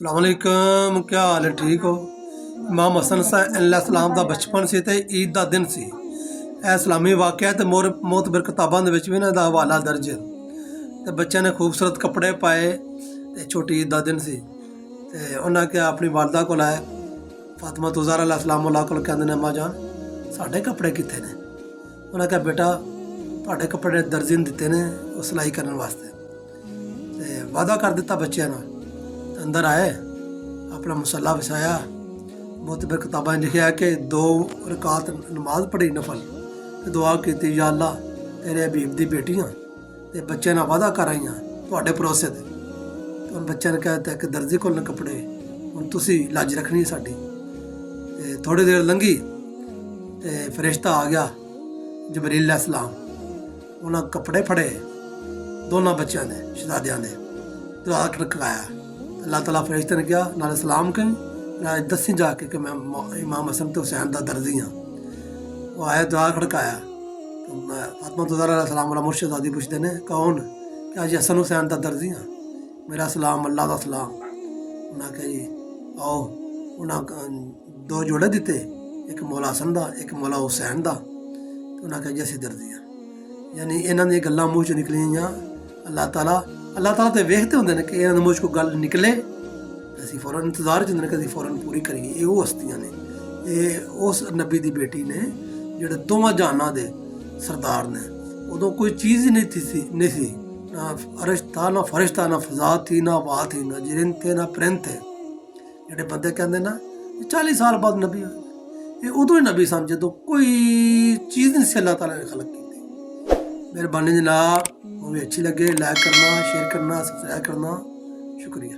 सलामकुम, क्या हाल है? ठीक हो? इमाम हसन सलाम का बचपन से ईद का दिन से इस्लामी वाक़या तो मोतबर किताबों भी इन्हों का हवाला दर्ज है। तो बच्चे ने खूबसूरत कपड़े पाए तो छोटी ईद का दिन से उन्हें क्या अपनी वालदा को आए फातिमा तुज़ारा सलाम को कहते हैं, अम्मा जान साढ़े कपड़े कितने ने? उन्हें कहा बेटा तुहाडे कपड़े दर्जी ने दिते ने वो सिलाई करने वास्ते। तो वादा कर दिता बच्चों ने। अंदर आए, अपना मसला विछाया, मोतबर किताबा लिखा कि 2 रकात नमाज पढ़ी नफल, दुआ की या अल्लाह तेरे हबीब की बेटियाँ तो बच्चे ने वादा कर आई थोड़े भरोसे से। तो बच्चे ने कहता कि दर्जी को कपड़े हम तुसी लज रखनी है साड़ी। थोड़ी देर लंघी तो फरिश्ता आ गया जबरील अलैहिस्सलाम। उन्हें कपड़े फड़े दोनों बच्चों ने शहजादियों ने दुआ खड़काया। अल्लाह ताला फरिश्ते ने कहा नाले सलाम कहीं दसी जाके कि मैं इमाम हसन तो हुसैन का दर्जी हाँ। वो आया दुआ खड़काया तो फातिमा तुज़ारा सलाम वाला मुर्शिद आदि पूछते ने कौन? क्या जी हसन हुसैन का दर्जी हाँ। मेरा सलाम अल्लाह का सलाम। उन्हें कहा जी आओ। उन्हें 2 जोड़े दिते, एक मौला हसन का एक मौला हुसैन का। तो उन्हें कहा जी असी दर्जी हाँ। यानी इन्हों दी गल्लां मूँह चो निकलियां। अल्लाह ताला तो वेखते होंगे ने कि इन्होंने मूँह को गल निकले असी फौरन इंतजार च होंगे कि असी फौरन पूरी करिए। ये वो हस्तियां ने, ये उस नबी की बेटी ने जोड़े दोवां जहानां दे सरदार ने। उदों कोई चीज़ ही नहीं थी, ना अरश था ना फरिश था, ना फजा थी ना हवा थी, ना जिरिंद थे ना परिंद थे। जोड़े बंदे कहते ना 40 साल बाद नबी होए, ये उदों ही नबी सन जो कोई चीज़ नहीं सी अल्लाह ताला ने खलक की। मेहरबानी जनाब, वो भी अच्छी लगे लाइक करना, शेयर करना, सब्सक्राइब करना। शुक्रिया।